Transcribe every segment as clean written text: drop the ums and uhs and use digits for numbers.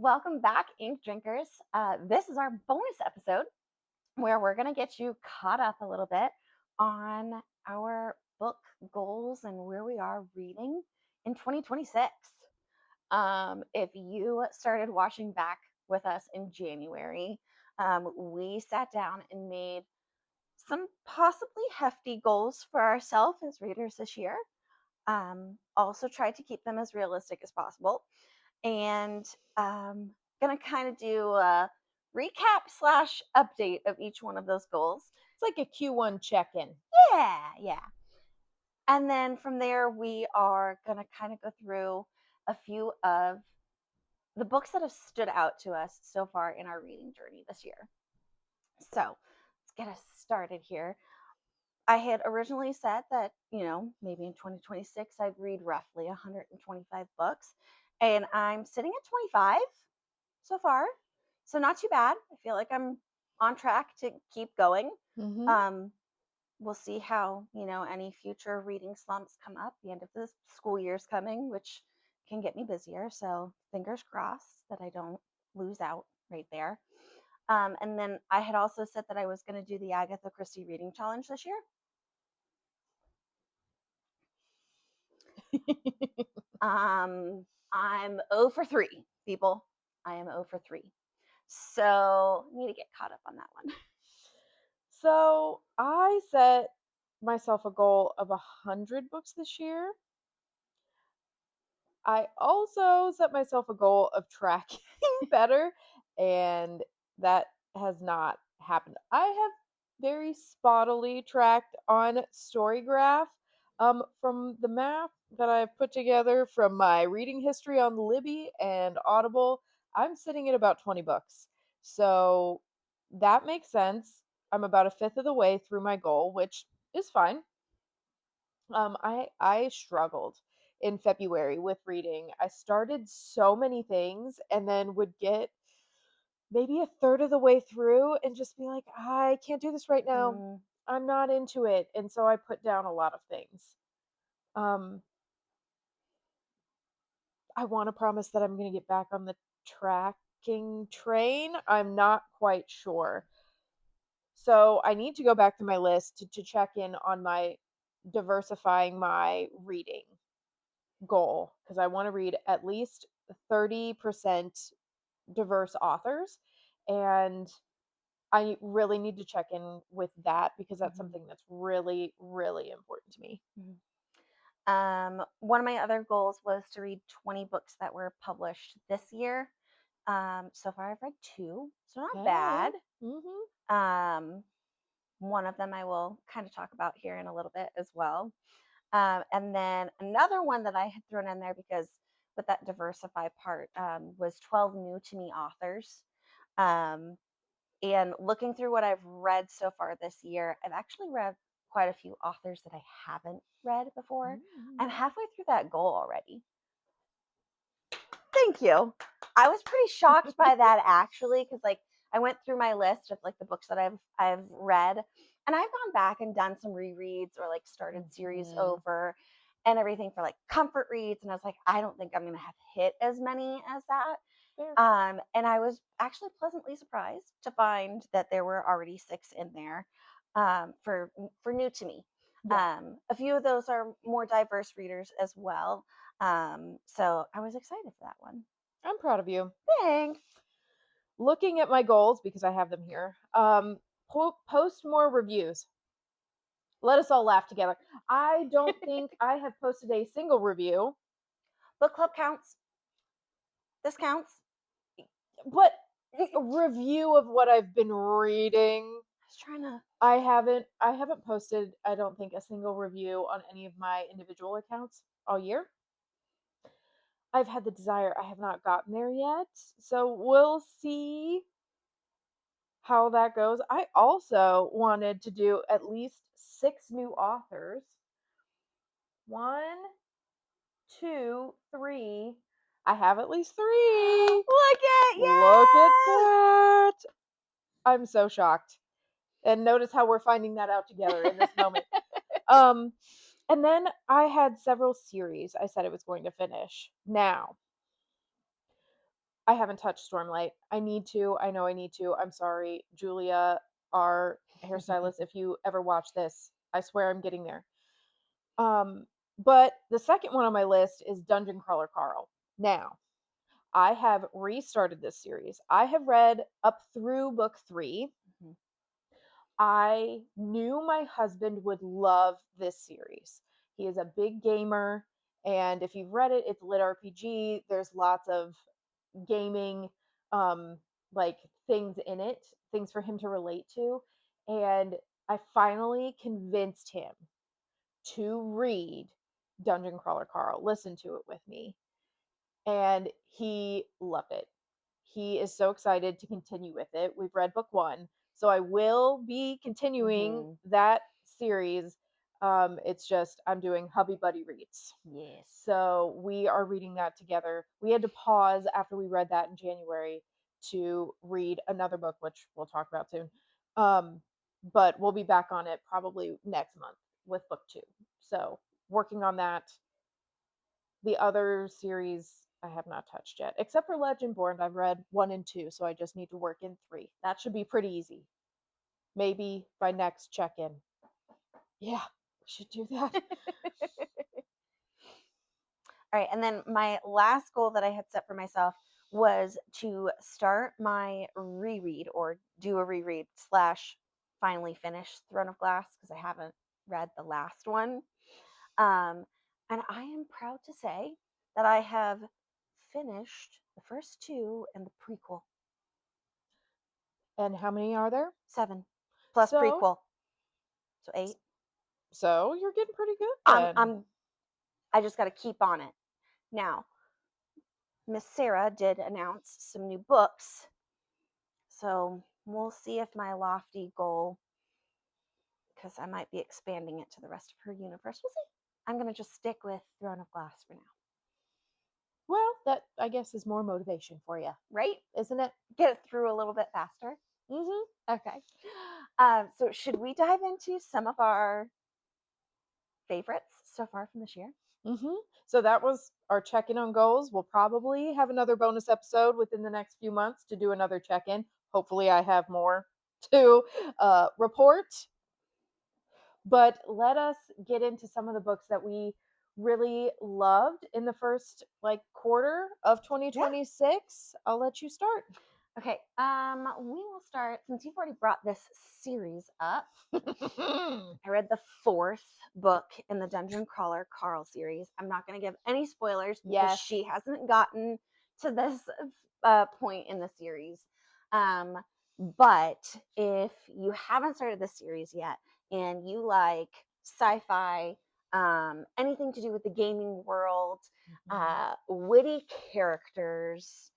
Welcome back, Ink Drinkers. This is our bonus episode where we're going to get you caught up a little bit on our book goals and where we are reading in 2026. If you started watching back with us in January, we sat down and made some possibly hefty goals for ourselves as readers this year. Also tried to keep them as realistic as possible. And gonna kind of do a recap slash update of each one of those goals. It's like a Q1 check-in. Yeah. And then from there, we are gonna kind of go through a few of the books that have stood out to us so far in our reading journey this year. So let's get us started here. I had originally said that, maybe in 2026, I'd read roughly 125 books, and I'm sitting at 25 so far. So not too bad. I feel like I'm on track to keep going. Mm-hmm. Um, we'll see how, any future reading slumps come up. The end of the school year's coming, which can get me busier. So fingers crossed that I don't lose out right there. And then I had also said that I was going to do the Agatha Christie reading challenge this year. I'm 0 for 3, people. I am 0 for 3. So I need to get caught up on that one. So I set myself a goal of 100 books this year. I also set myself a goal of tracking better, and that has not happened. I have very spottily tracked on Storygraph. From the math that I've put together from my reading history on Libby and Audible, I'm sitting at about 20 books. So that makes sense. I'm about a fifth of the way through my goal, which is fine. I struggled in February with reading. I started so many things and then would get maybe a third of the way through and just be like, I can't do this right now. Mm. I'm not into it. And so I put down a lot of things. Um, I want to promise that I'm going to get back on the tracking train. I'm not quite sure. So I need to go back to my list to check in on my diversifying my reading goal because I want to read at least 30% diverse authors. And I really need to check in with that because that's something that's really, really important to me. One of my other goals was to read 20 books that were published this year. So far, I've read 2, so not Hey. bad. Mm-hmm. Um, one of them I will kind of talk about here in a little bit as well. And then another one that I had thrown in there because with that diversify part was 12 new to me authors. Um, and looking through what I've read so far this year, I've actually read quite a few authors that I haven't read before. I'm Mm-hmm. halfway through that goal already. Thank you. I was pretty shocked by that actually, because I went through my list of the books that I've read, and I've gone back and done some rereads or started series Mm-hmm. over and everything for comfort reads, and I was like, I don't think I'm gonna have hit as many as that. Fair. And I was actually pleasantly surprised to find that there were already 6 in there for new to me. Yeah. A few of those are more diverse readers as well. So I was excited for that one. I'm proud of you. Thanks. Looking at my goals, because I have them here, post more reviews. Let us all laugh together. I don't think I have posted a single review. Book club counts. This counts. But a review of what I've been reading. I was trying to. I haven't posted, I don't think, a single review on any of my individual accounts all year. I've had the desire, I have not gotten there yet. So we'll see how that goes. I also wanted to do at least 6 new authors. 1, 2, 3. I have at least 3. Look at Look at yeah. that. I'm so shocked. And notice how we're finding that out together in this moment. Um, and then I had several series I said I was going to finish. Now, I haven't touched Stormlight. I need to. I know I need to. I'm sorry, Julia, our hairstylist. If you ever watch this, I swear I'm getting there. But the second one on my list is Dungeon Crawler Carl. Now, I have restarted this series. I have read up through book 3. Mhm. I knew my husband would love this series. He is a big gamer, and if you've read it, it's lit RPG. There's lots of gaming um like things in it, things for him to relate to, and I finally convinced him to read Dungeon Crawler Carl, listen to it with me, and he loved it. He is so excited to continue with it. We've read book 1, so I will be continuing Mhm. that series. It's just I'm doing hubby buddy reads. Yes. So we are reading that together. We had to pause after we read that in January to read another book, which we'll talk about soon. But we'll be back on it probably next month with book 2. So working on that. The other series I have not touched yet, except for Legendborn. I've read 1 and 2, so I just need to work in 3. That should be pretty easy. Maybe by next check-in. Yeah, we should do that. All right, and then my last goal that I had set for myself was to start my reread or do a reread slash finally finish Throne of Glass because I haven't read the last one. Um, and I am proud to say that I have finished the first 2 and the prequel. And how many are there? 7 plus So, prequel, so 8. so you're getting pretty good I'm then. I'm I just got to keep on it. Now, Miss Sarah did announce some new books, so we'll see if my lofty goal, because I might be expanding it to the rest of her universe. We'll see. I'm going to just stick with Throne of Glass for now. Well, that I guess is more motivation for you, Right? isn't it? Get it through a little bit faster. Mhm. Okay. So should we dive into some of our favorites so far from this year? Mhm. So that was our check-in on goals. We'll probably have another bonus episode within the next few months to do another check-in. Hopefully I have more to report. But let us get into some of the books that we really loved in the first like quarter of Yeah. 2026. I'll let you start. Okay. We will start since you've already brought this series up. I read the 4th book in the Dungeon Crawler Carl series. I'm not going to give any spoilers because Yes. she hasn't gotten to this point in the series. But if you haven't started this series yet and you like sci-fi, anything to do with the gaming world, witty characters,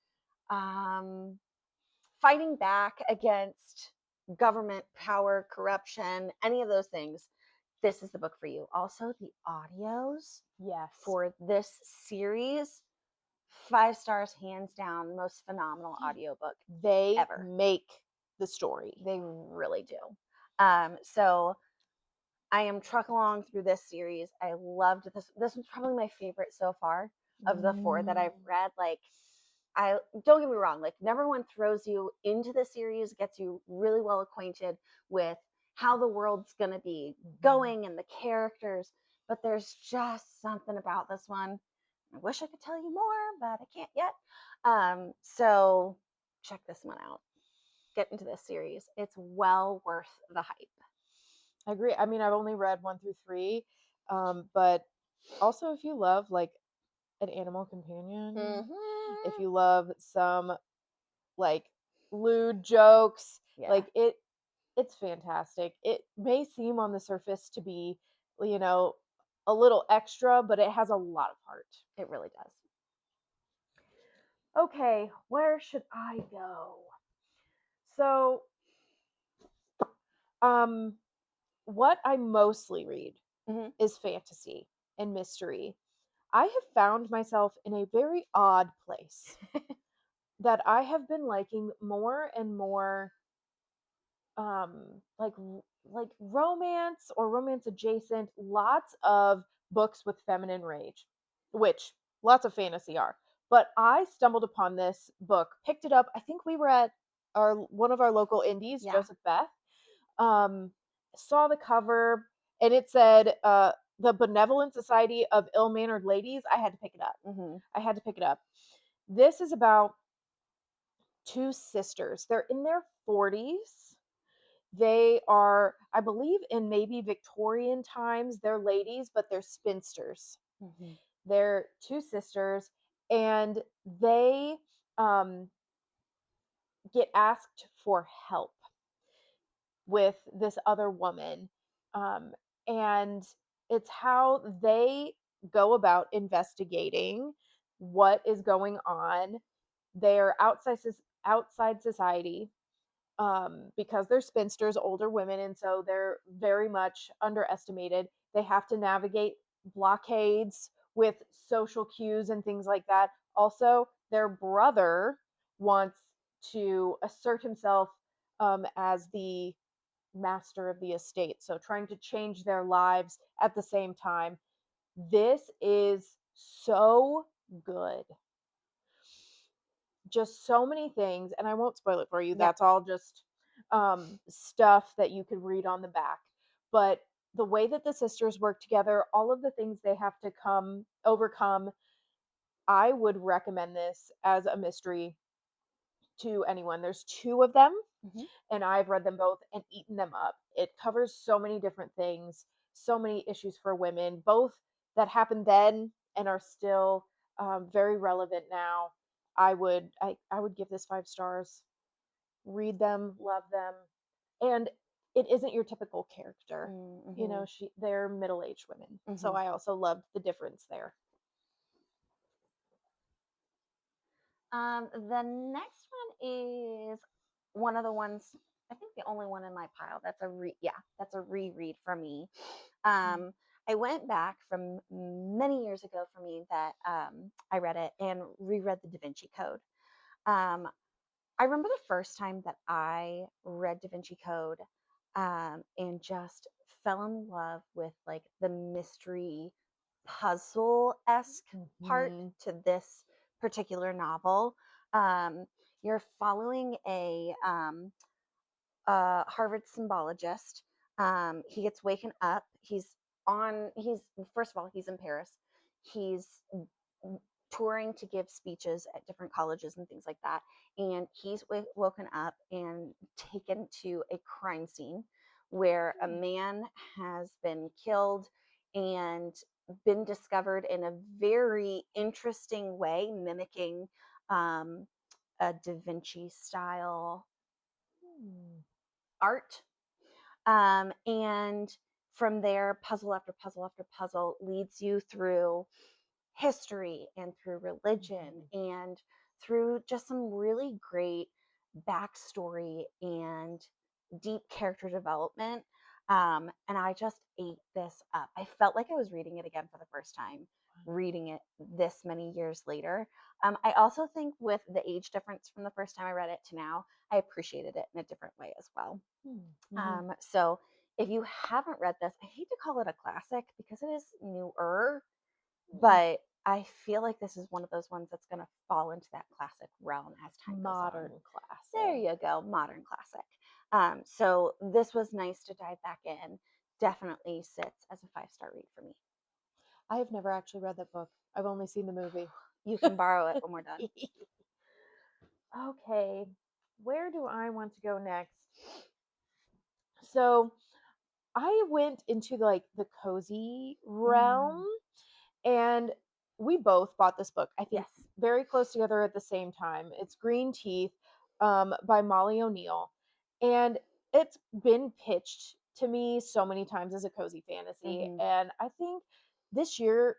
fighting back against government power, corruption, any of those things, this is the book for you. Also, the audios Yes. for this series, 5 stars, hands down, most phenomenal audiobook They ever. make the story. They really do. So I am trucking along through this series. I loved this. This was probably my favorite so far of the 4 that I've read. Like, I don't get me wrong, like number 1 throws you into the series, gets you really well acquainted with how the world's going to be going and the characters, but there's just something about this one. I wish I could tell you more, but I can't yet. So check this one out. Get into this series. It's well worth the hype. I agree. I mean, I've only read 1 through 3, but also if you love like an animal companion, if you love some like lewd jokes, Yeah. like it's fantastic. It may seem on the surface to be, you know, a little extra, but it has a lot of heart. It really does. Okay, where should I go? So, um, what I mostly read Mhm. is fantasy and mystery. I have found myself in a very odd place that I have been liking more and more like romance or romance adjacent, lots of books with feminine rage, which lots of fantasy are. But I stumbled upon this book, picked it up. I think we were at one of our local indies, Yeah. Joseph Beth. Um, saw the cover, and it said the Benevolent Society of Ill-Mannered Ladies. I had to pick it up. Mm-hmm. I had to pick it up. This is about two sisters. They're in their 40s. They are, I believe, in maybe Victorian times. They're ladies, but they're spinsters. Mm-hmm. They're two sisters, and they um, get asked for help with this other woman. Um, and it's how they go about investigating what is going on. They're outside society, because they're spinsters, older women, and so they're very much underestimated. They have to navigate blockades with social cues and things like that. Also, their brother wants to assert himself as the master of the estate, so trying to change their lives at the same time. This is so good. Just so many things, and I won't spoil it for you. Yep. That's all just stuff that you could read on the back. But the way that the sisters work together, all of the things they have to overcome, I would recommend this as a mystery to anyone. There's two of them, Mm-hmm. and I've read them both and eaten them up. It covers so many different things, so many issues for women, both that happened then and are still very relevant now. I would give this 5 stars. Read them, love them, and it isn't your typical character. You Mm-hmm. know, they're middle-aged women, so Mm-hmm. I also loved the difference there. The next one is one of the ones, I think the only one in my pile that's that's a reread for me. Mm. I went back from many years ago for me that I read it and reread the Da Vinci Code. Um, I remember the first time that I read Da Vinci Code, and just fell in love with like the mystery puzzle esque part Mhm. to this particular novel. Um, you're following a Harvard symbologist. He gets waken up. He's first of all, he's in Paris. He's touring to give speeches at different colleges and things like that. And he's woken up and taken to a crime scene where a man has been killed and been discovered in a very interesting way, mimicking um, a Da Vinci style Mm. art. And from there, puzzle after puzzle after puzzle leads you through history and through religion Mhm. and through just some really great backstory and deep character development. And I just ate this up. I felt like I was reading it again for the first time, reading it this many years later. I also think with the age difference from the first time I read it to now, I appreciated it in a different way as well. Mhm. So if you haven't read this, I hate to call it a classic because it is newer, Mhm. but I feel like this is one of those ones that's going to fall into that classic realm as time goes on. Modern There classic. you go, modern classic. So this was nice to dive back in. Definitely sits as a 5-star read for me. I have never actually read that book. I've only seen the movie. You can borrow it when we're done. Okay, where do I want to go next? So I went into like the cozy realm, Mm, and we both bought this book, I think, yes. very close together at the same time. It's Green Teeth, by Molly O'Neill, and it's been pitched to me so many times as a cozy fantasy. Hmm. And I think this year,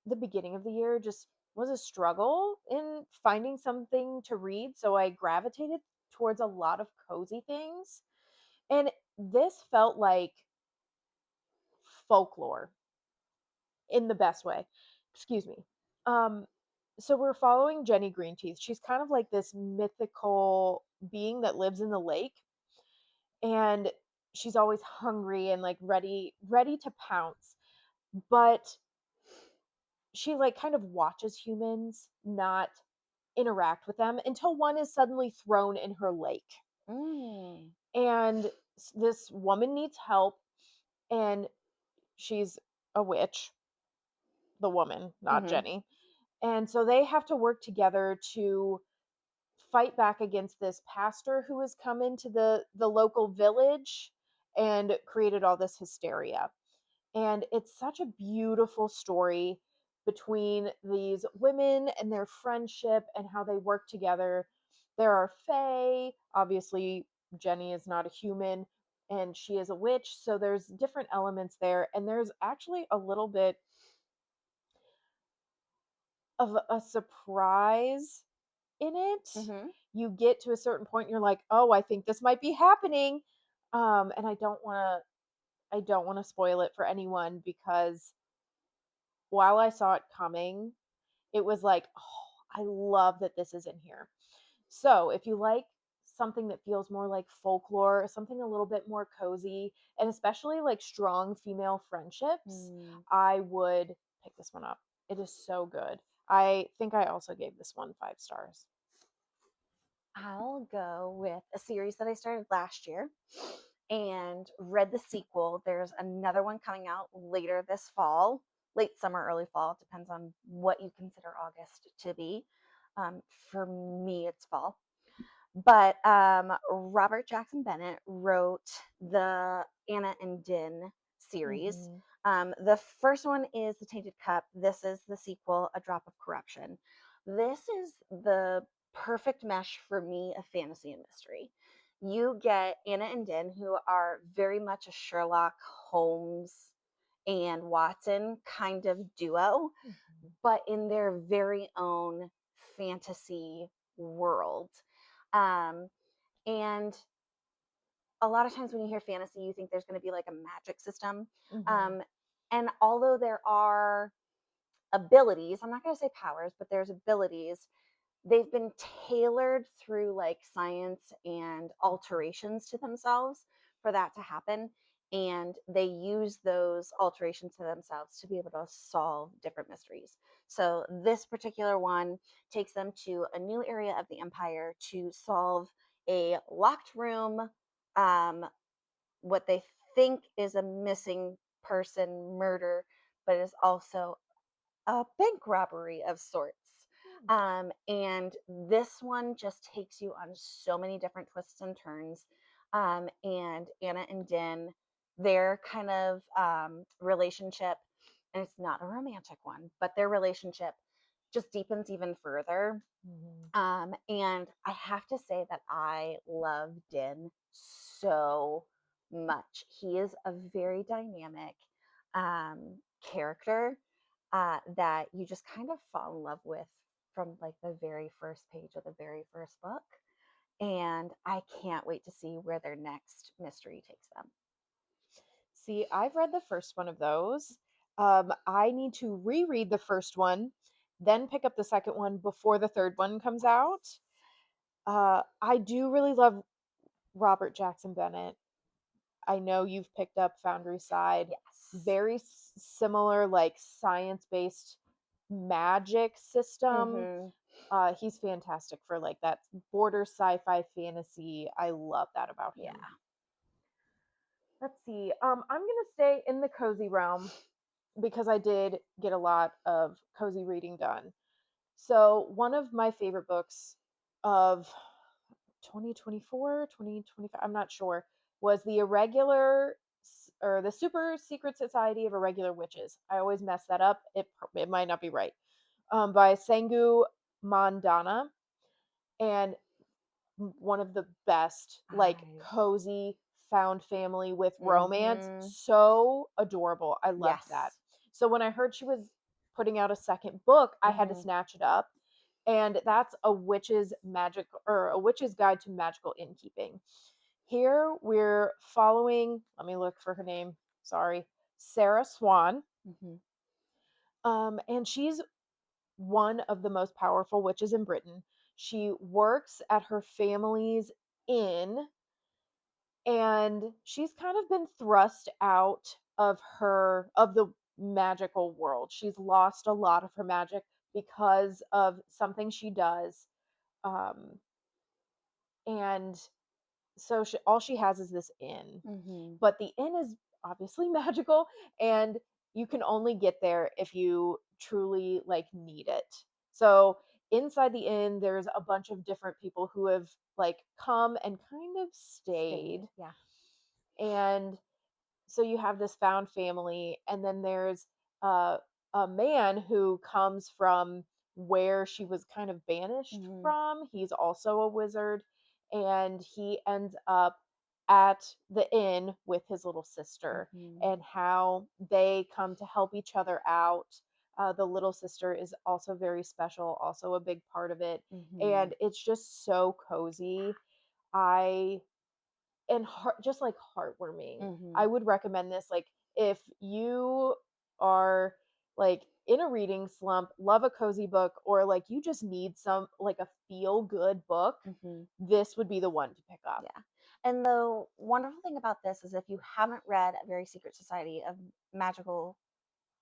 the beginning of the year, just was a struggle in finding something to read. So I gravitated towards a lot of cozy things. And this felt like folklore in the best way. Excuse me. Um, so we're following Jenny Greenteeth. She's kind of like this mythical being that lives in the lake, and she's always hungry and like ready to pounce. But she like kind of watches humans not interact with them until one is suddenly thrown in her lake. Mm. And this woman needs help, and she's a witch, the woman, not Mm-hmm. Jenny. And so they have to work together to fight back against this pastor who has come into the local village and created all this hysteria. And it's such a beautiful story between these women and their friendship and how they work together. There are fae, obviously Jenny is not a human and she is a witch, so there's different elements there, and there's actually a little bit of a surprise in it. Mm-hmm. You get to a certain point, you're like, "Oh, I think this might be happening." And I don't want to spoil it for anyone, because while I saw it coming, it was like, "Oh, I love that this is in here." So, if you like something that feels more like folklore, something a little bit more cozy, and especially like strong female friendships, Mm. I would pick this one up. It is so good. I think I also gave this one 5 stars. I'll go with a series that I started last year and read the sequel. There's another one coming out later this fall, late summer, early fall. Depends on what you consider August to be. For me, it's fall. But Robert Jackson Bennett wrote the Anna and Din series. Mhm. The first one is The Tainted Cup. This is the sequel, A Drop of Corruption. This is the perfect mesh for me of fantasy and mystery. You get Anna and Din, who are very much a Sherlock Holmes and Watson kind of duo, Mhm. but in their very own fantasy world. Um, and a lot of times when you hear fantasy, you think there's going to be like a magic system. Mhm. Um, and although there are abilities, I'm not going to say powers, but there's abilities, they've been tailored through like science and alterations to themselves for that to happen. And they use those alterations to themselves to be able to solve different mysteries. So, this particular one takes them to a new area of the empire to solve a locked room, um, what they think is a missing person murder, but is also a bank robbery of sorts. Mm. And this one just takes you on so many different twists and turns. And Anna and Din, their kind of relationship, and it's not a romantic one, but their relationship just deepens even further. Mhm. And I have to say that I love Din so much. He is a very dynamic character that you just kind of fall in love with from like the very first page of the very first book. And I can't wait to see where their next mystery takes them. See, I've read the first one of those. I need to reread the first one, then pick up the second one before the third one comes out. I do really love Robert Jackson Bennett. I know you've picked up Foundry Side. Yes. Very similar, like science-based magic system. Mm-hmm. He's fantastic for like that border sci-fi fantasy. I love that about Yeah. him. Let's see. I'm gonna stay in the cozy realm because I did get a lot of cozy reading done. So one of my favorite books of 2024, 2025, I'm not sure, was the Super Secret Society of Irregular Witches. I always mess that up. It might not be right. By Sangu Mandana, and one of the best, like, I. cozy found family with romance. Mm-hmm. So adorable. I loved that. Yes. So when I heard she was putting out a second book, I had to Mm-hmm. snatch it up. And that's a witch's guide to magical innkeeping. Here we're following, let me look for her name. Sorry. Sarah Swan. Mm-hmm. And she's one of the most powerful witches in Britain. She works at her family's inn, and she's kind of been thrust out of the magical world. She's lost a lot of her magic because of something she does. Um, and so all she has is this inn. Mhm. But the inn is obviously magical, and you can only get there if you truly like need it. So inside the inn there's a bunch of different people who have like come and kind of stayed. Yeah. And so you have this found family, and then there's uh, a man who comes from where she was kind of banished Mhm. from. He's also a wizard, and he ends up at the inn with his little sister, Mhm. and how they come to help each other out. The little sister is also very special, also a big part of it, Mhm. and it's just so cozy. I and just like heartwarming. I Mhm. would recommend this, like, if you are like in a reading slump, love a cozy book, or like you just need some like a feel good book, Mhm. this would be the one to pick up. Yeah. And the wonderful thing about this is if you haven't read A Very Secret Society of Magical,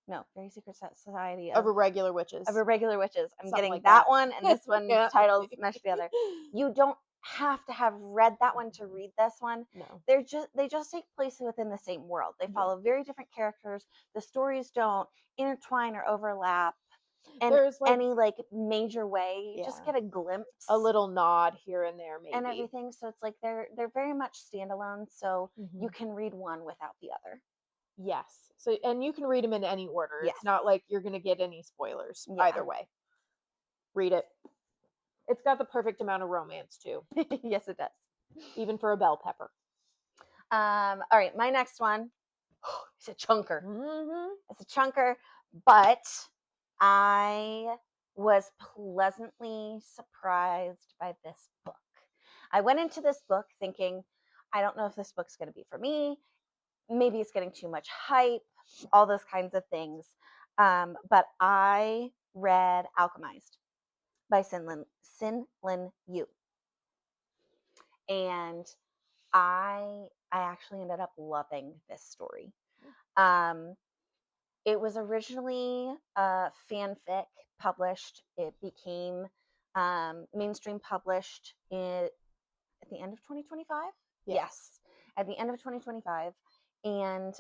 no, Very Secret Society Of of Irregular Witches, Irregular Witches. I'm something getting like that that. one and this one's Yeah. titles meshed together. You don't have to have read that one to read this one. No. They just take place within the same world. They Yeah. follow very different characters. The stories don't intertwine or overlap in There's like, any like major way. You just yeah, get a glimpse a little nod here and there and maybe. everything. So it's like they're very much standalone. So you Mhm. can read one without the other. Yes. So, and you can read them in any order. Yes. It's not like you're going to get any spoilers Yeah. either way. Read it. It's got the perfect amount of romance too, Yes, it does. even for a bell pepper. All right, my next one. It's a chunker. Mm-hmm. It's a chunker, but I was pleasantly surprised by this book. I went into this book thinking, I don't know if this book's going to be for me. Maybe it's getting too much hype, all those kinds of things. But I read Alchemized by Sin Lin Yu, and I actually ended up loving this story. Um, it was originally a fanfic published. It became mainstream published at the end of 2025. Yes. Yes, at the end of 2025, and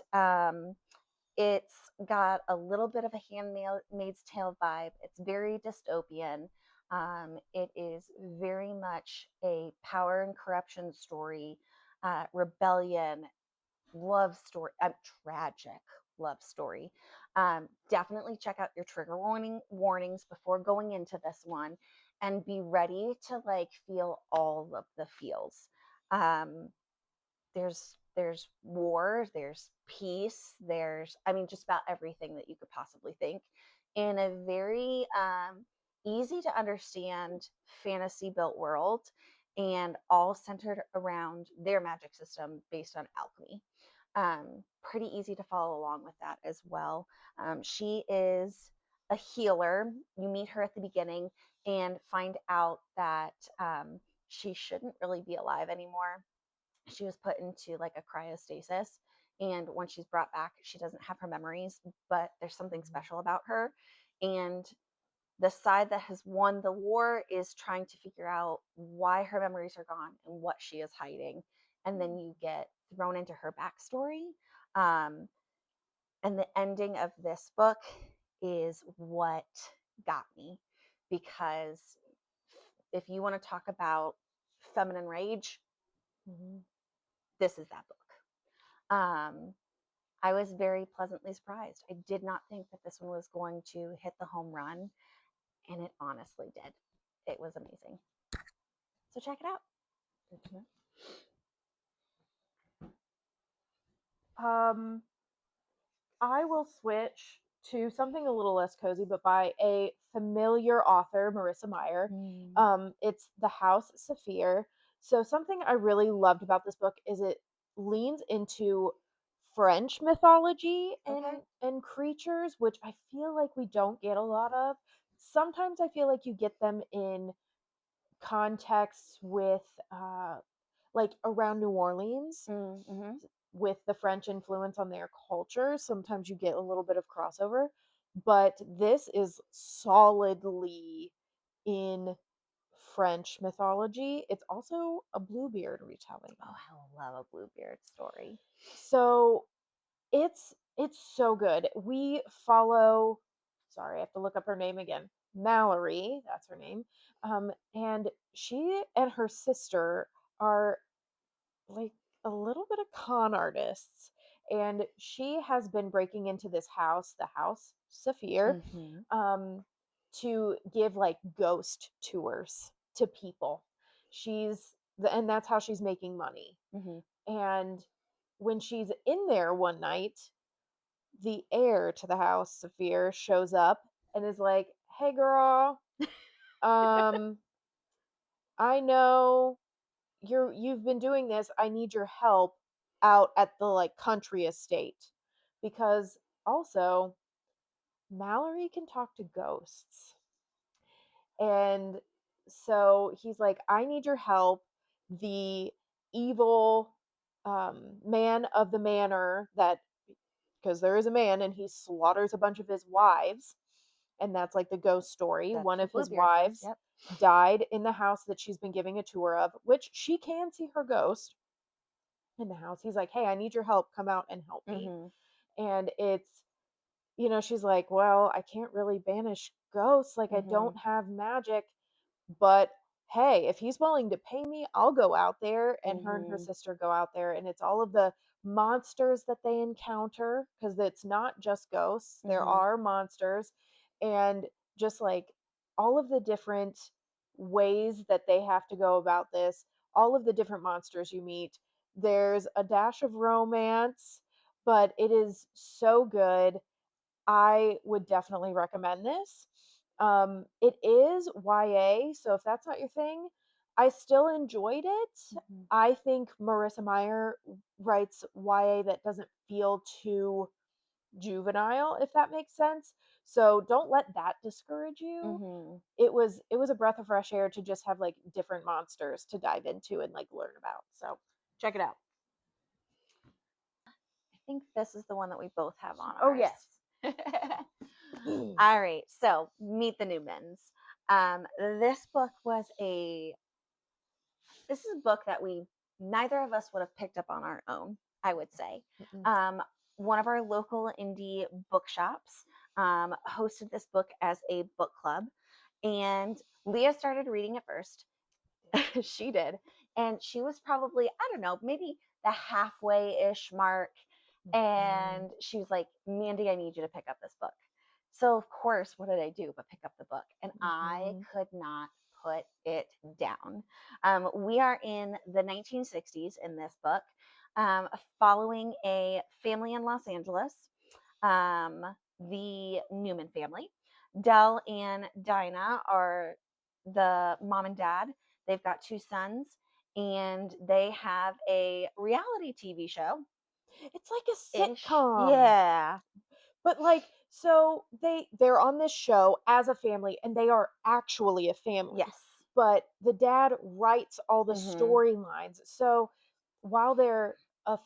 it's got a little bit of a Handmaid's Tale vibe. It's very dystopian. It is very much a power and corruption story, rebellion, love story, tragic love story. Definitely check out your trigger warnings before going into this one, and be ready to like feel all of the feels. Um, there's war, there's peace, there's just about everything that you could possibly think in a very easy to understand fantasy built world, and all centered around their magic system based on alchemy. Pretty easy to follow along with that as well. She is a healer. You meet her at the beginning and find out that she shouldn't really be alive anymore. She was put into like a cryostasis, and when she's brought back she doesn't have her memories, but there's something special about her. And the side that has won the war is trying to figure out why her memories are gone and what she is hiding. And then you get thrown into her backstory. um, and the ending of this book is what got me, because if you want to talk about feminine rage, Mm-hmm. this is that book. I was very pleasantly surprised. I did not think that this one was going to hit the home run, and it honestly did. It was amazing. So check it out. Good to know. I will switch to something a little less cozy, but by a familiar author, Marissa Meyer. Mm. It's The House Saphir. So something I really loved about this book is it leans into French mythology Okay. and creatures, which I feel like we don't get a lot of. Sometimes I feel like you get them in contexts with like around New Orleans. Mm-hmm. with the French influence on their culture, sometimes you get a little bit of crossover, but this is solidly in French mythology. It's also a Bluebeard retelling. Oh, I love a Bluebeard story. So it's so good. We follow, sorry, I have to look up her name again. Mallory, that's her name. And she and her sister are like a little bit of con artists. And she has been breaking into this house, the house Saphir, Mm-hmm. um, to give like ghost tours to people. And that's how she's making money. Mm-hmm. And when she's in there one night, the heir to the house, Saphir, shows up and is like, "Hey, girl, um, I know you've been doing this. I need your help out at the like country estate because also Mallory can talk to ghosts." And so he's like, "I need your help. The evil man of the manor that because there is a man and he slaughters a bunch of his wives, and that's like the ghost story. That's One the of his Bluebeard house. wives Yep. died in the house that she's been giving a tour of, which she can see her ghost in the house. He's like, "Hey, I need your help. Come out and help me." Mm-hmm. And she's like, "Well, I can't really banish ghosts. Like, I Mm-hmm. don't have magic. But hey, if he's willing to pay me, I'll go out there." And her and her Mm-hmm. sister go out there, and it's all of the monsters that they encounter because it's not just ghosts, there Mm-hmm. are monsters, and just like all of the different ways that they have to go about this, all of the different monsters you meet. There's a dash of romance, but it is so good. I would definitely recommend this. It is YA, so if that's not your thing, I still enjoyed it. Mm-hmm. I think Marissa Meyer writes YA that doesn't feel too juvenile, if that makes sense. So don't let that discourage you. Mm-hmm. It was a breath of fresh air to just have like different monsters to dive into and like learn about. So check it out. I think this is the one that we both have on Oh ours. yes. All right. So, Meet the Newmans. This book was this is a book that we neither of us would have picked up on our own, I would say. Mm-mm. One of our local indie bookshops hosted this book as a book club, and Leah started reading it first. She did, and she was probably, I don't know, maybe the halfway-ish mark, Mhm. and she was like, "Mandy, I need you to pick up this book." So of course, what did I do but pick up the book? And I Mhm. could not put it down. We are in the 1960s in this book, following a family in Los Angeles, um, the Newman family. Dell and Dinah are the mom and dad. They've got two sons, and they have a reality TV show It's like a ish. sitcom. Yeah. But like so they're on this show as a family and they are actually a family. Yes. But the dad writes all the Mm-hmm. storylines. So while they're a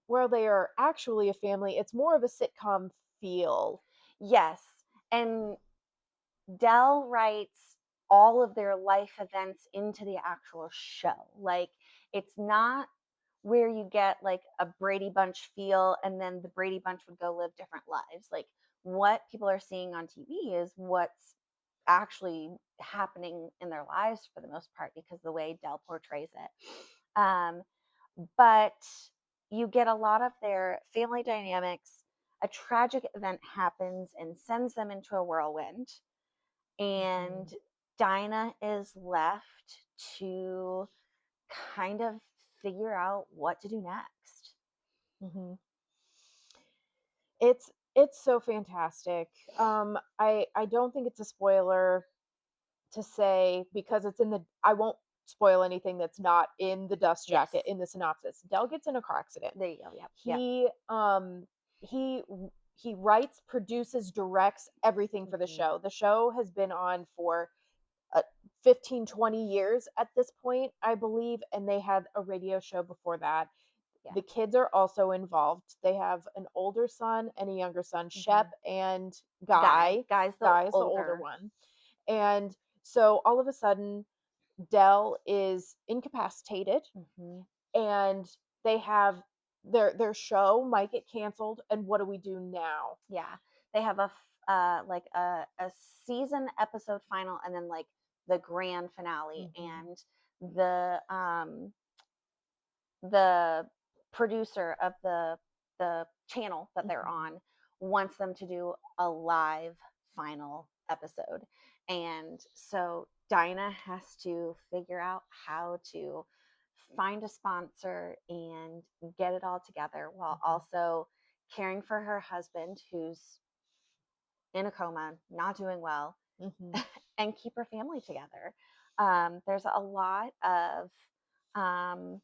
while they are actually a family, it's more of a sitcom feel. Yes. And Dell writes all of their life events into the actual show. Like, it's not where you get like a Brady Bunch feel and then the Brady Bunch would go live different lives. Like, what people are seeing on TV is what's actually happening in their lives for the most part because the way Dell portrays it. But you get a lot of their family dynamics. A tragic event happens and sends them into a whirlwind, and Mhm. Dinah is left to kind of figure out what to do next. Mhm. It's so fantastic. I don't think it's a spoiler to say because it's in the I won't spoil anything that's not in the dust Yes. jacket in the synopsis. Dell gets in a car accident. There you go. Yep. Yep. He writes, produces, directs everything for the Mm-hmm. show. The show has been on for 15, 20 years at this point, I believe, and they had a radio show before that. Yeah. The kids are also involved. They have an older son and a younger son, Shep Mhm. and Guy. Guy. Guy's the Guy is the older older. one. And so all of a sudden, Dell is incapacitated, Mhm. and they have their show might get canceled. And what do we do now? Yeah. They have like a season episode final and then like the grand finale, Hmm. and the producer of the channel that they're Hmm. on wants them to do a live final episode. And so Dinah has to figure out how to find a sponsor and get it all together while Hmm. also caring for her husband who's in a coma, not doing well, Hmm. and keep her family together. There's a lot of um,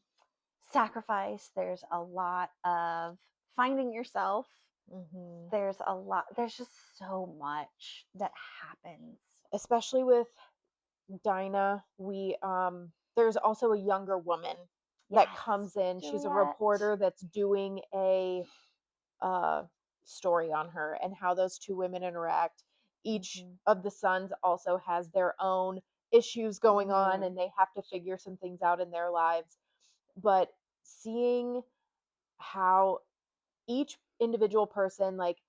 sacrifice, there's a lot of finding yourself. Hmm. There's just so much that happens. Especially with Dinah, there's also a younger woman that Yes, comes in. She's a Juliet. reporter that's doing a uh, story on her and how those two women interact. Each Hmm. of the sons also has their own issues going on, Hmm. and they have to figure some things out in their lives. But seeing how each individual person like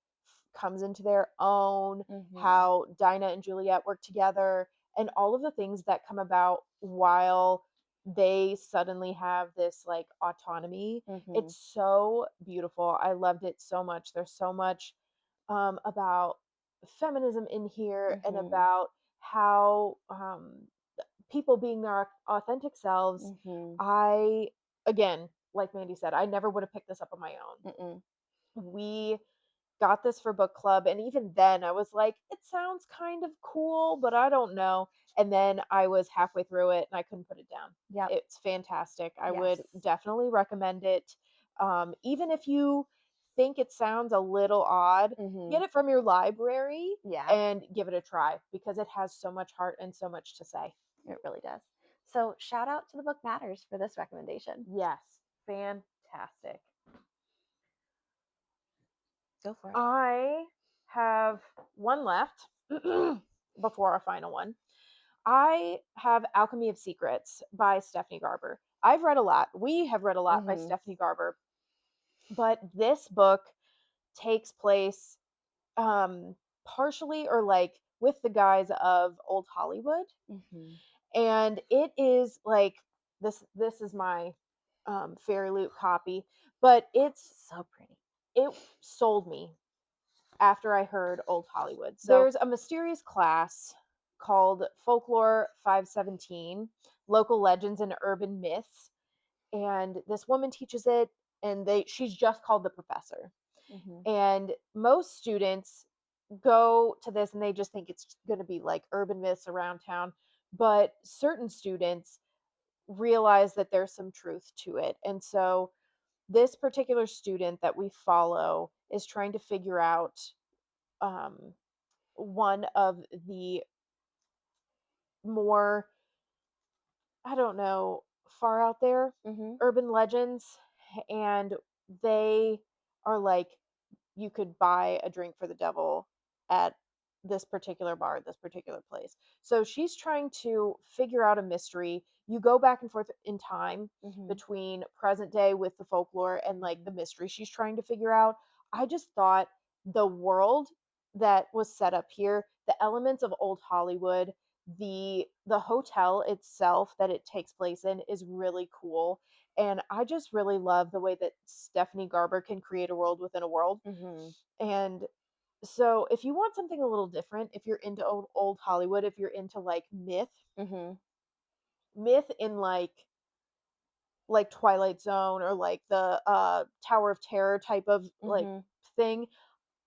comes into their own, Hmm. how Dinah and Juliet work together, and all of the things that come about while they suddenly have this like autonomy. Hmm. It's so beautiful. I loved it so much. There's so much about feminism in here, and Hmm. about how people being their authentic selves. Hmm. I, again, like Mandy said, I never would have picked this up on my own. Mm-mm. We got this for book club, and even then I was like, it sounds kind of cool, but I don't know. And then I was halfway through it and I couldn't put it down. Yep. It's fantastic. I would Yes. definitely recommend it. Even if you think it sounds a little odd, Hmm. get it from your library Yeah, and give it a try, because it has so much heart and so much to say. it really does. So shout out to the Book Matters for this recommendation. Yes, fantastic. Go for it. I have one left before our final one. I have Alchemy of Secrets by Stephanie Garber. I've read a lot. We have read a lot by Hmm. Stephanie Garber, but this book takes place partially or like with the guise of old Hollywood, Hmm. and it is like this is my Fairy Loot copy, but So pretty. it sold me after I heard Old Hollywood. So There's a mysterious class called Folklore 517, Local Legends and Urban Myths, and this woman teaches it, and she's just called the professor. hmm. And most students go to this and they just think it's going to be like urban myths around town, but certain students realize that there's some truth to it. And so this particular student that we follow is trying to figure out um, one of the more, I don't know, far out there Hmm. urban legends. And they are like, you could buy a drink for the devil at this particular bar, this particular place. So she's trying to figure out a mystery. You go back and forth in time Hmm. between present day with the folklore and like the mystery she's trying to figure out. I just thought the world that was set up here, the elements of old Hollywood, the hotel itself that it takes place in is really cool. And I just really love the way that Stephanie Garber can create a world within a world. Hmm. And so if you want something a little different, if you're into old Hollywood, if you're into like Hmm. myth in like Twilight Zone or like the Tower of Terror type of like Hmm. thing,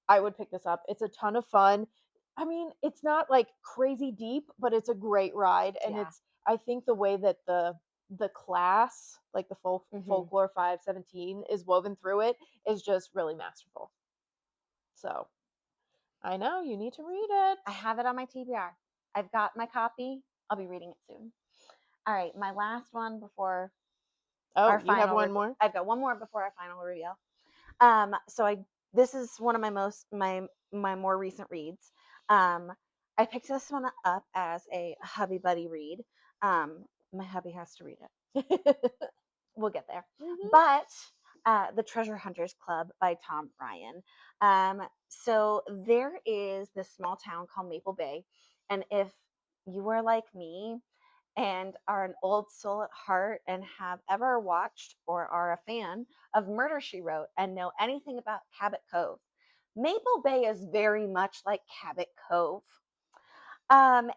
I would pick this up. It's a ton of fun. I mean, it's not like crazy deep, but it's a great ride. And Yeah. it's, I think the way that the class, like the Hmm. folklore 517 is woven through it is just really masterful. So I know you need to read it. I have it on my TBR. I've got my copy. I'll be reading it soon. All right, my last one before Oh, our you have final one review. more? I've got one more before our final reveal. So I this is one of my more recent reads. Um, I picked this one up as a hubby buddy read. My hubby has to read it. We'll get there. Mhm. But The Treasure Hunters Club by Tom Ryan. So there is this small town called Maple Bay, and if you are like me and are an old soul at heart and have ever watched or are a fan of Murder She Wrote and know anything about Cabot Cove, Maple Bay is very much like Cabot Cove.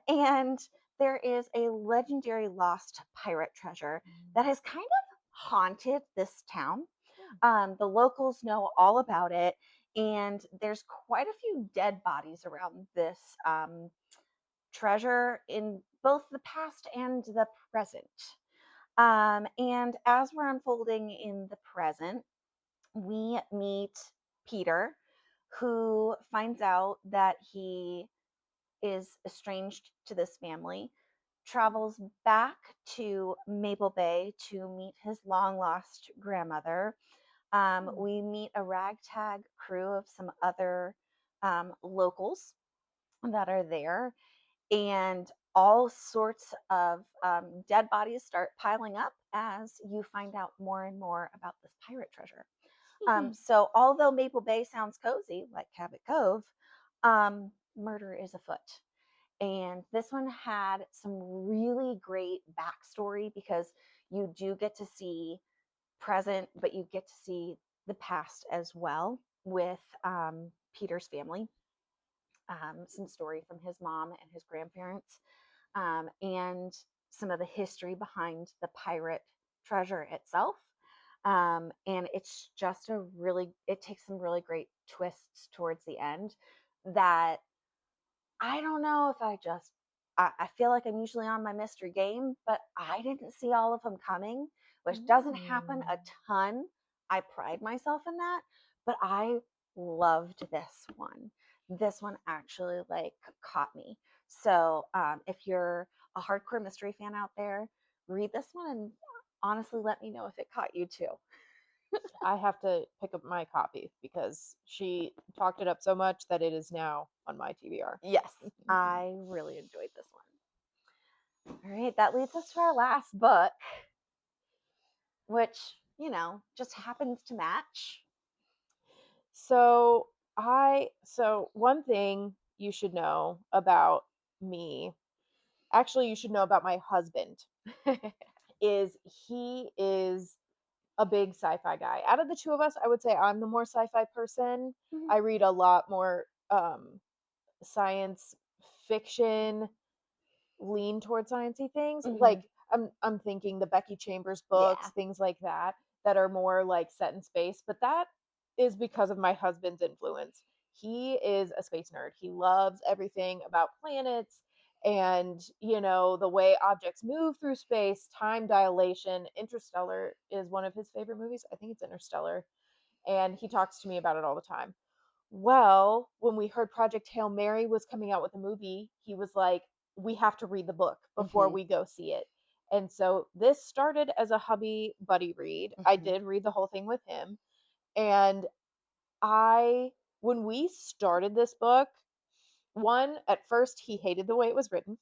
And there is a legendary lost pirate treasure that has kind of haunted this town. The locals know all about it, and there's quite a few dead bodies around this treasure in both the past and the present. And as we're unfolding in the present, we meet Peter, who finds out that he is estranged to this family, travels back to Maple Bay to meet his long lost grandmother. We meet a ragtag crew of some other locals that are there, and all sorts of dead bodies start piling up as you find out more and more about this pirate treasure. So, although Maple Bay sounds cozy, like Cabot Cove, murder is afoot. And this one had some really great backstory because you do get to see present, but you get to see the past as well with Peter's family. Some story from his mom and his grandparents, and some of the history behind the pirate treasure itself. And it's just it takes some really great twists towards the end that I don't know if I feel like I'm usually on my mystery game, but I didn't see all of them coming, which doesn't happen a Mm. ton. I pride myself in that, but I loved this one. This one actually like caught me. So if you're a hardcore mystery fan out there, read this one and honestly let me know if it caught you too. I have to pick up my copy because she talked it up so much that it is now on my TBR. Yes, I really enjoyed this one. All right, that leads us to our last book, which, just happens to match. So one thing you should know about me, actually you should know about my husband, is he is a big sci-fi guy. Out of the two of us, I would say I'm the more sci-fi person. Mhm, I read a lot more science fiction, lean towards sciencey things. mhm. Like I'm thinking the Becky Chambers books, Yeah. things like that that are more like set in space, but that is because of my husband's influence. He is a space nerd. He loves everything about planets and, the way objects move through space, time dilation. Interstellar is one of his favorite movies. I think it's Interstellar, and he talks to me about it all the time. Well, when we heard Project Hail Mary was coming out with a movie, he was like, we have to read the book before Mhm, we go see it. And so this started as a hubby buddy read. I mhm, did read the whole thing with him. And I, when we started this book, one, at first, he hated the way it was written.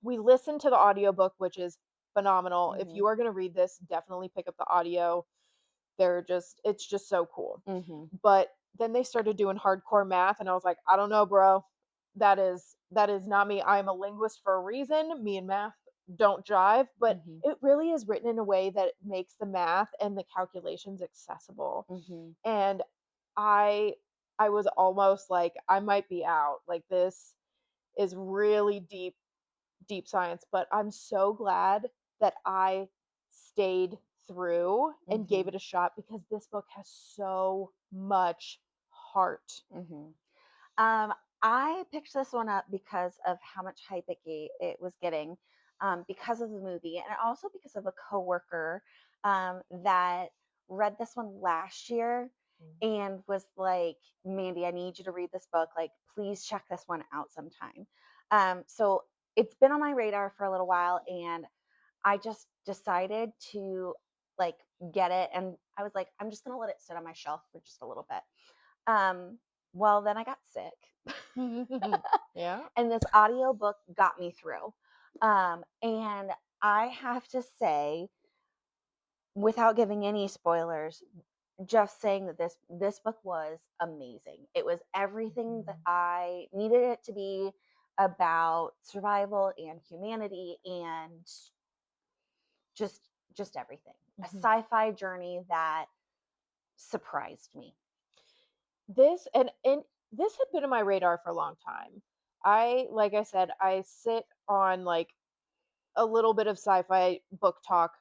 We listened to the audiobook, which is phenomenal. If mhm, you are going to read this, definitely pick up the audio. It's just so cool. mhm, But then they started doing hardcore math, and I was like, I don't know, bro. That is not me. I'm a linguist for a reason. Me and math don't jive, but mhm, it really is written in a way that makes the math and the calculations accessible. mhm, And I I was almost like I might be out. Like this is really deep science, but I'm so glad that I stayed through and gave mhm, it a shot because this book has so much heart. mhm. Um, I picked this one up because of how much hype it was getting, because of the movie, and also because of a coworker that read this one last year and was like, "Mandy, I need you to read this book. Like, please check this one out sometime." So it's been on my radar for a little while, and I just decided to. like get it. And I was like, I'm just gonna let it sit on my shelf for just a little bit. Well, then I got sick. Yeah. And this audiobook got me through. And I have to say, without giving any spoilers, just saying that this book was amazing. It was everything that I needed it to be about survival and humanity and just just everything. A Mhm. sci-fi journey that surprised me. And this had been on my radar for a long time. Like I said, I sit on like a little bit of sci-fi book talk,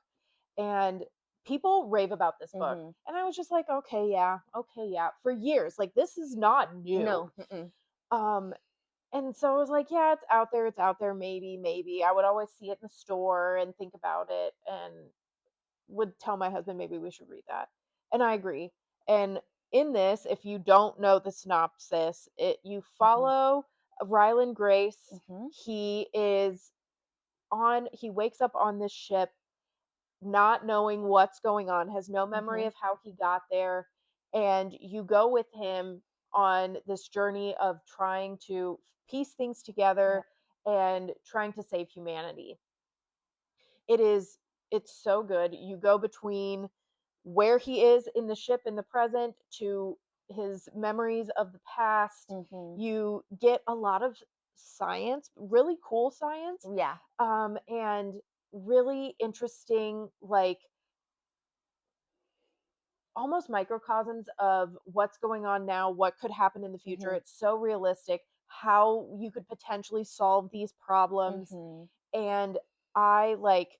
and people rave about this book. Mhm. And I was just like, okay, yeah, for years. Like this is not new. No. Mm-mm. Um and so I was like, yeah, it's out there, maybe. I would always see it in the store and think about it and would tell my husband maybe we should read that. And I agree. And in this, if you don't know the synopsis, you Mhm. follow Ryland Grace. Mhm. He wakes up on this ship not knowing what's going on, has no memory Mhm. of how he got there, and you go with him on this journey of trying to piece things together Yep. and trying to save humanity. It is it's so good. You go between where he is in the ship in the present to his memories of the past. Mhm. You get a lot of science, really cool science, Yeah. and really interesting, like almost microcosms of what's going on now, what could happen in the future. Mhm. It's so realistic how you could potentially solve these problems. Mhm. And I like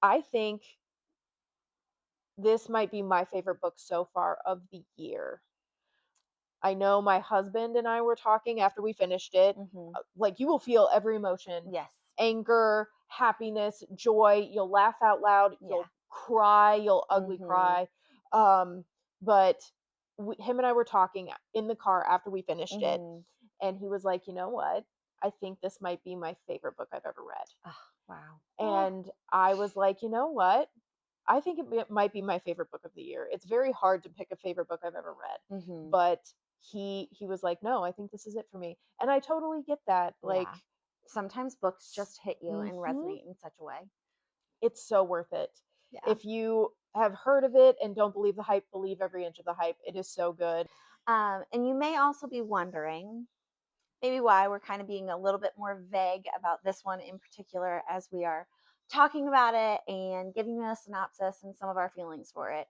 I think this might be my favorite book so far of the year. I know my husband and I were talking after we finished it. Mhm. Like you will feel every emotion: Yes. anger, happiness, joy. You'll laugh out loud. Yeah. You'll cry. You'll ugly Mhm. cry. But him and I were talking in the car after we finished it, Mhm. and he was like, you know what? I think this might be my favorite book I've ever read. Oh, wow. Oh. And I was like, you know what? I think it might be my favorite book of the year. It's very hard to pick a favorite book I've ever read, Mhm. but he was like, "No, I think this is it for me." And I totally get that. Like, Yeah. Sometimes books s- just hit you and mhm, resonate in such a way. it's so worth it. Yeah. If you have heard of it and don't believe the hype, believe every inch of the hype. It is so good. And you may also be wondering maybe why we're kind of being a little bit more vague about this one in particular as we are talking about it and giving you a synopsis and some of our feelings for it.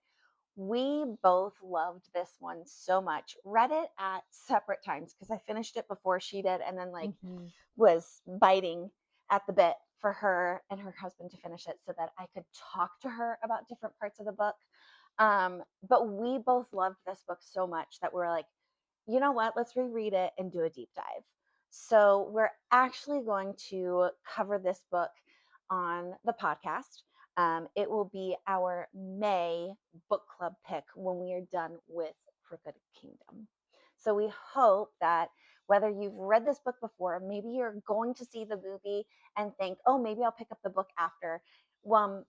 We both loved this one so much. Read it at separate times because I finished it before she did and then like Mhm. was biting at the bit for her and her husband to finish it so that I could talk to her about different parts of the book. But we both loved this book so much that we're like, you know what? Let's reread it and do a deep dive. So we're actually going to cover this book on the podcast. It will be our May book club pick when we are done with Crooked Kingdom. So we hope that whether you've read this book before, maybe you're going to see the movie and think, oh, maybe I'll pick up the book after.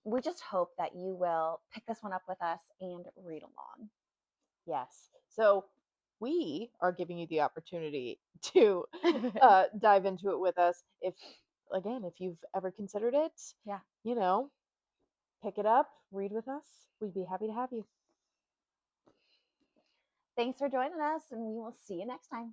We just hope that you will pick this one up with us and read along. Yes. So we are giving you the opportunity to dive into it with us. If you've ever considered it, Yeah. you know, pick it up, read with us. We'd be happy to have you. Thanks for joining us, and we will see you next time.